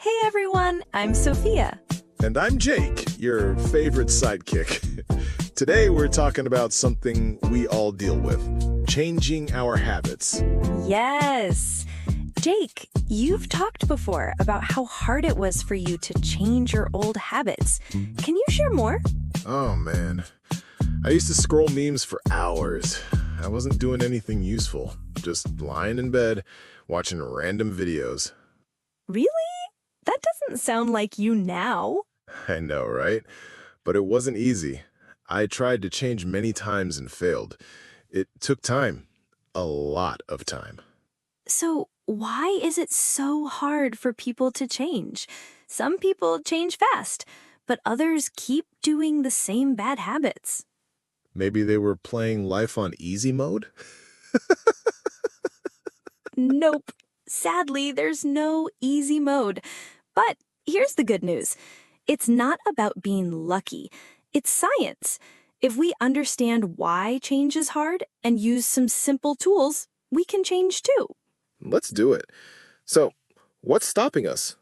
Hey everyone, I'm Sophia. And I'm Jake, your favorite sidekick. Today we're talking about something we all deal with, changing our habits. Yes. Jake, you've talked before about how hard it was for you to change your old habits. Can you share more? Oh man, I used to scroll memes for hours. I wasn't doing anything useful, just lying in bed, watching random videos. Really? That doesn't sound like you now. I know, right? But it wasn't easy. I tried to change many times and failed. It took time, a lot of time. So, why is it so hard for people to change? Some people change fast, but others keep doing the same bad habits. Maybe they were playing life on easy mode? Nope. Sadly, there's no easy mode. But here's the good news. It's not about being lucky. It's science. If we understand why change is hard and use some simple tools, we can change too. Let's do it. So, what's stopping us?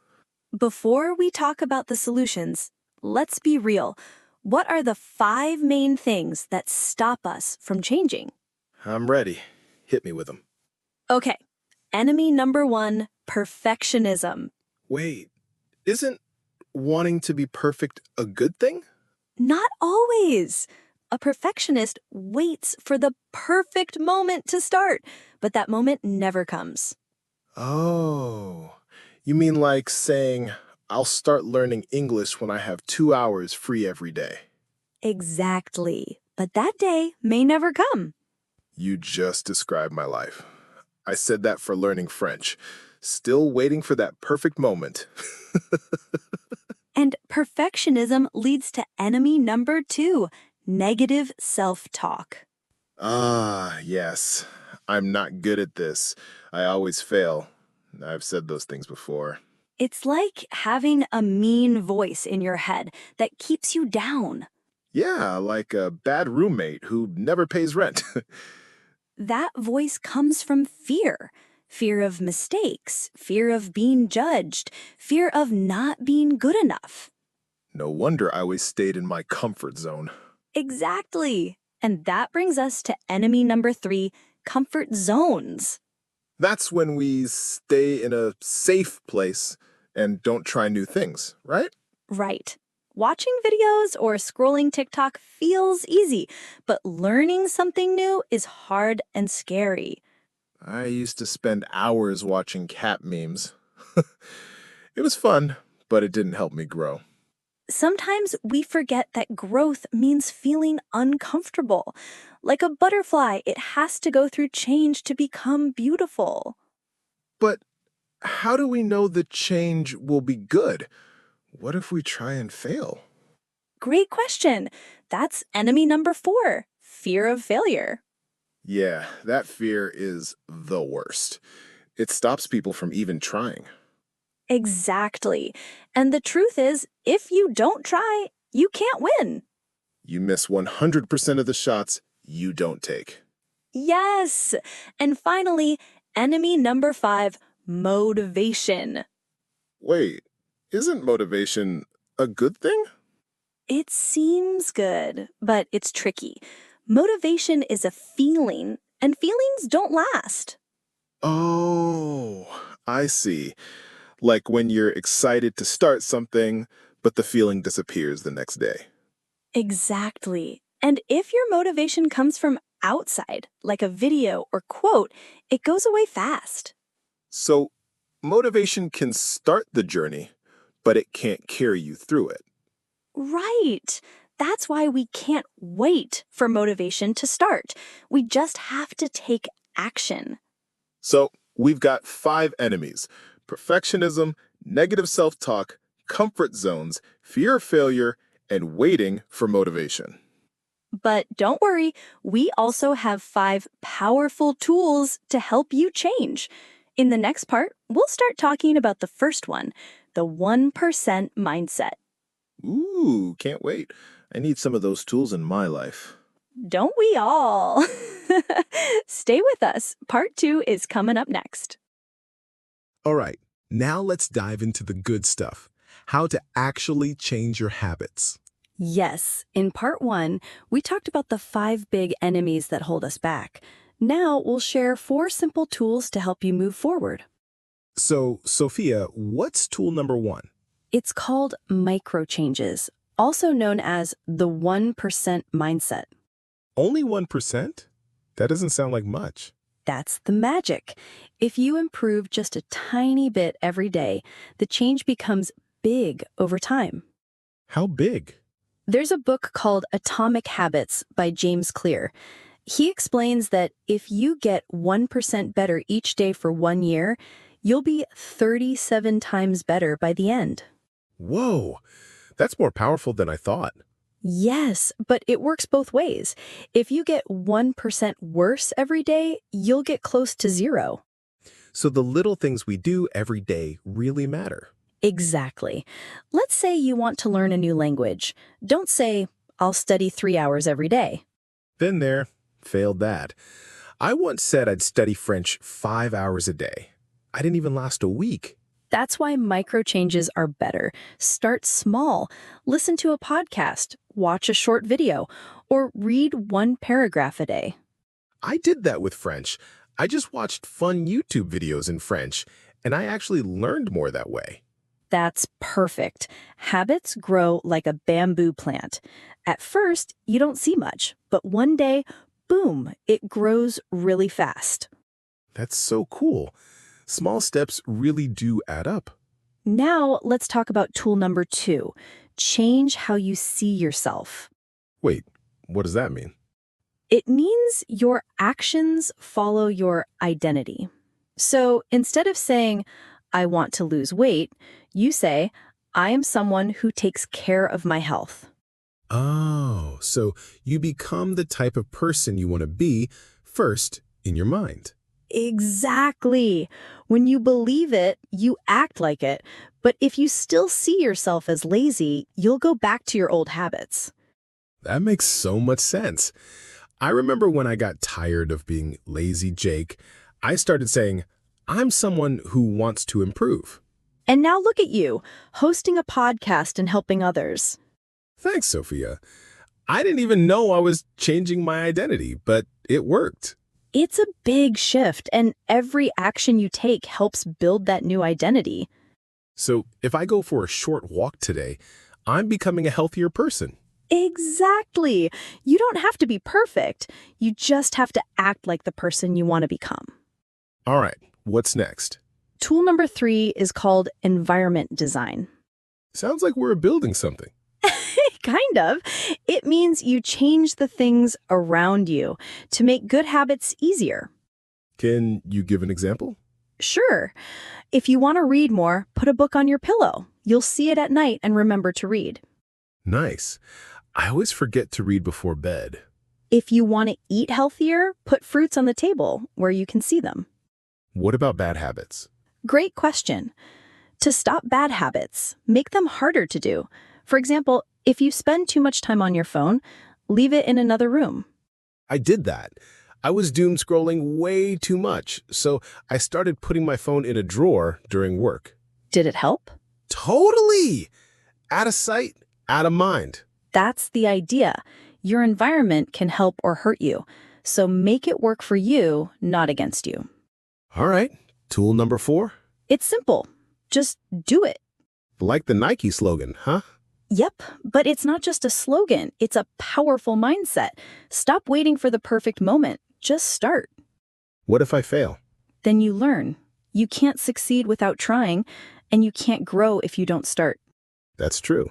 Before we talk about the solutions, let's be real. What are the 5 main things that stop us from changing? I'm ready. Hit me with them. Okay. Enemy number 1, perfectionism. Wait, isn't wanting to be perfect a good thing? Not always. A perfectionist waits for the perfect moment to start, but that moment never comes. Oh, you mean like saying, I'll start learning English when I have 2 hours free every day. Exactly. But that day may never come. You just described my life. I said that for learning French. Still waiting for that perfect moment. And perfectionism leads to enemy number 2, negative self-talk. Ah, yes. I'm not good at this. I always fail. I've said those things before. It's like having a mean voice in your head that keeps you down. Yeah, like a bad roommate who never pays rent. That voice comes from fear. Fear of mistakes, fear of being judged, fear of not being good enough. No wonder I always stayed in my comfort zone. Exactly. And that brings us to enemy number 3, comfort zones. That's when we stay in a safe place and don't try new things, right? Right. Watching videos or scrolling TikTok feels easy, but learning something new is hard and scary. I used to spend hours watching cat memes. It was fun, but it didn't help me grow. Sometimes we forget that growth means feeling uncomfortable. Like a butterfly, it has to go through change to become beautiful. But how do we know the change will be good? What if we try and fail? Great question. That's enemy number 4, fear of failure. Yeah, that fear is the worst. It stops people from even trying. Exactly. And the truth is, if you don't try, you can't win. You miss 100% of the shots you don't take. Yes. And finally, enemy number 5, motivation. Wait, isn't motivation a good thing? It seems good, but it's tricky. Motivation is a feeling, and feelings don't last. Oh, I see. Like when you're excited to start something, but the feeling disappears the next day. Exactly. And if your motivation comes from outside, like a video or quote, it goes away fast. So, motivation can start the journey, but it can't carry you through it. Right. That's why we can't wait for motivation to start. We just have to take action. So, we've got 5 enemies: perfectionism, negative self talk, comfort zones, fear of failure, and waiting for motivation. But don't worry, we also have 5 powerful tools to help you change. In the next part, we'll start talking about the first one, the 1% mindset. Ooh, can't wait. I need some of those tools in my life. Don't we all? Stay with us. Part 2 is coming up next. All right, Now let's dive into the good stuff. How to actually change your habits. Yes, in part one, we talked about the 5 big enemies that hold us back. Now we'll share 4 simple tools to help you move forward. So, Sophia, what's tool number 1? It's called micro changes, also known as the 1% mindset. Only 1%? That doesn't sound like much. That's the magic. If you improve just a tiny bit every day, the change becomes big over time. How big? There's a book called Atomic Habits by James Clear. He explains that if you get 1% better each day for 1 year, you'll be 37 times better by the end. Whoa, that's more powerful than I thought. Yes, but it works both ways. If you get 1% worse every day, you'll get close to zero. So the little things we do every day really matter. Exactly. Let's say you want to learn a new language. Don't say, I'll study 3 hours every day. Been there, failed that. I once said I'd study French 5 hours a day. I didn't even last a week. That's why micro changes are better. Start small. Listen to a podcast, watch a short video, or read 1 paragraph a day. I did that with French. I just watched fun YouTube videos in French, and I actually learned more that way. That's perfect. Habits grow like a bamboo plant. At first, you don't see much, but one day, boom, it grows really fast. That's so cool. Small steps really do add up. Now, let's talk about tool number 2. Change how you see yourself. Wait, what does that mean? It means your actions follow your identity. So instead of saying, I want to lose weight, you say, I am someone who takes care of my health. Oh, so you become the type of person you want to be first in your mind. Exactly. When you believe it, you act like it. But if you still see yourself as lazy, you'll go back to your old habits. That makes so much sense. I remember when I got tired of being lazy Jake, I started saying, I'm someone who wants to improve. And now look at you, hosting a podcast and helping others. Thanks, Sophia. I didn't even know I was changing my identity, but it worked. It's a big shift, and every action you take helps build that new identity. So if I go for a short walk today, I'm becoming a healthier person. Exactly. You don't have to be perfect. You just have to act like the person you want to become. All right, what's next? Tool number 3 is called environment design. Sounds like we're building something. Kind of. It means you change the things around you to make good habits easier. Can you give an example? Sure. If you want to read more, put a book on your pillow. You'll see it at night and remember to read. Nice. I always forget to read before bed. If you want to eat healthier, put fruits on the table where you can see them. What about bad habits? Great question. To stop bad habits, make them harder to do. For example, if you spend too much time on your phone, leave it in another room. I did that. I was doom scrolling way too much, so I started putting my phone in a drawer during work. Did it help? Totally! Out of sight, out of mind. That's the idea. Your environment can help or hurt you, so make it work for you, not against you. All right, tool number 4. It's simple. Just do it. Like the Nike slogan, huh? Yep, but it's not just a slogan. It's a powerful mindset. Stop waiting for the perfect moment. Just start. What if I fail? Then you learn. You can't succeed without trying, and you can't grow if you don't start. That's true.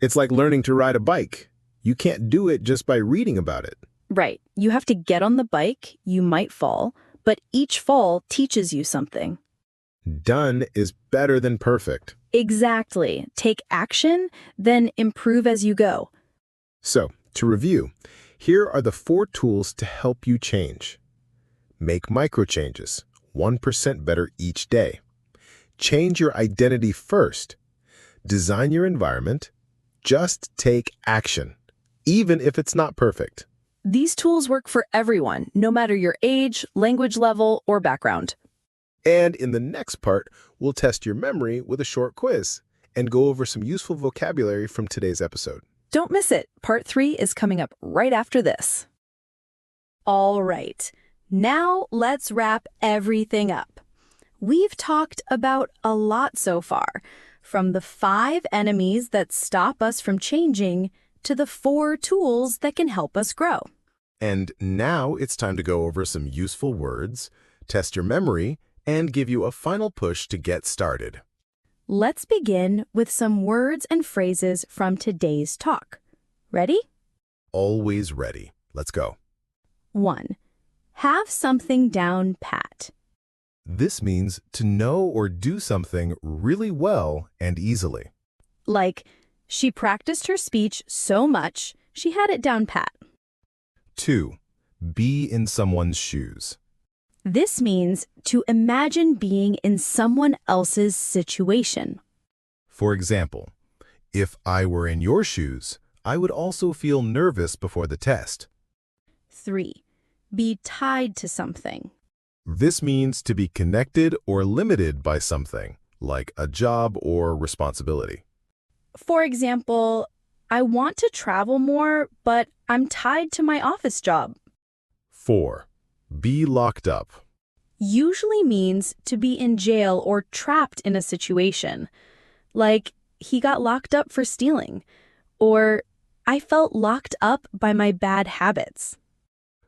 It's like learning to ride a bike. You can't do it just by reading about it. Right. You have to get on the bike. You might fall, but each fall teaches you something. Done is better than perfect. Exactly. Take action, then improve as you go. So, to review, here are the 4 tools to help you change. Make micro changes, 1% better each day. Change your identity first. Design your environment. Just take action, even if it's not perfect. These tools work for everyone, no matter your age, language level, or background. And in the next part, we'll test your memory with a short quiz and go over some useful vocabulary from today's episode. Don't miss it. Part 3 is coming up right after this. All right, now let's wrap everything up. We've talked about a lot so far, from the 5 enemies that stop us from changing to the 4 tools that can help us grow. And now it's time to go over some useful words, test your memory, and give you a final push to get started. Let's begin with some words and phrases from today's talk. Ready? Always ready. Let's go. 1. Have something down pat. This means to know or do something really well and easily. Like, she practiced her speech so much, she had it down pat. 2. Be in someone's shoes. This means to imagine being in someone else's situation. For example, if I were in your shoes, I would also feel nervous before the test. 3. Be tied to something. This means to be connected or limited by something, like a job or responsibility. For example, I want to travel more, but I'm tied to my office job. 4. Be locked up. Usually means to be in jail or trapped in a situation. Like, he got locked up for stealing. Or, I felt locked up by my bad habits.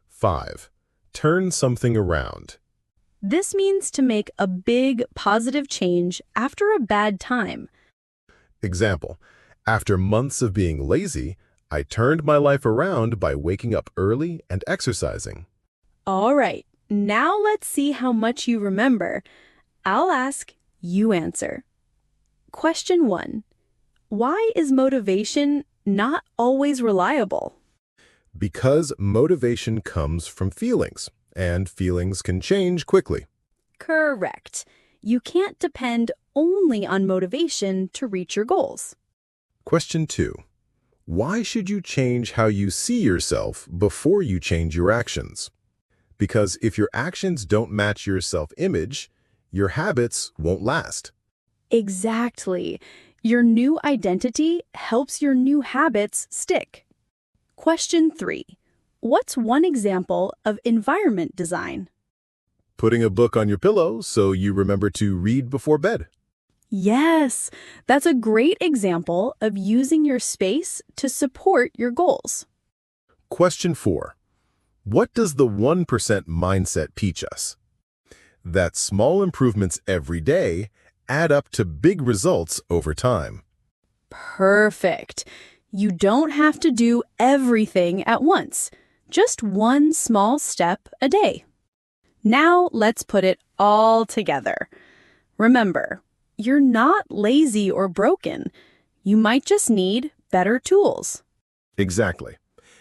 5. Turn something around. This means to make a big, positive change after a bad time. Example, after months of being lazy, I turned my life around by waking up early and exercising. All right, now let's see how much you remember. I'll ask, you answer. Question 1. Why is motivation not always reliable? Because motivation comes from feelings, and feelings can change quickly. Correct. You can't depend only on motivation to reach your goals. Question 2. Why should you change how you see yourself before you change your actions? Because if your actions don't match your self-image, your habits won't last. Exactly. Your new identity helps your new habits stick. Question 3. What's one example of environment design? Putting a book on your pillow so you remember to read before bed. Yes, that's a great example of using your space to support your goals. Question 4. What does the 1% mindset teach us? That small improvements every day add up to big results over time. Perfect. You don't have to do everything at once. Just one small step a day. Now let's put it all together. Remember, you're not lazy or broken. You might just need better tools. Exactly.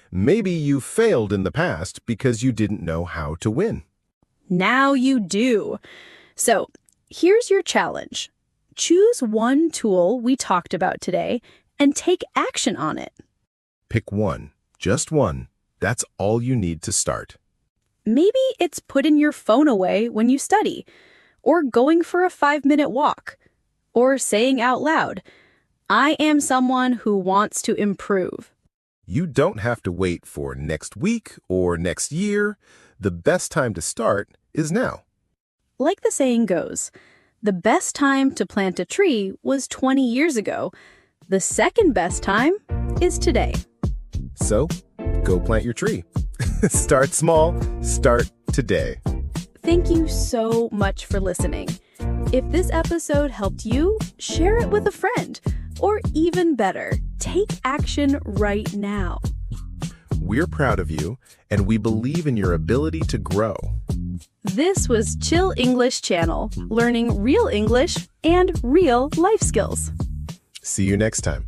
Maybe you failed in the past because you didn't know how to win. Now you do. So, here's your challenge. Choose one tool we talked about today and take action on it. Pick one, just one. That's all you need to start. Maybe it's putting your phone away when you study, or going for a 5-minute walk, or saying out loud, I am someone who wants to improve. You don't have to wait for next week or next year. The best time to start is now. Like the saying goes, the best time to plant a tree was 20 years ago. The second best time is today. So, go plant your tree. Start small, start today. Thank you so much for listening. If this episode helped you, share it with a friend. Or even better, take action right now. We're proud of you, and we believe in your ability to grow. This was Chill English Channel, learning real English and real life skills. See you next time.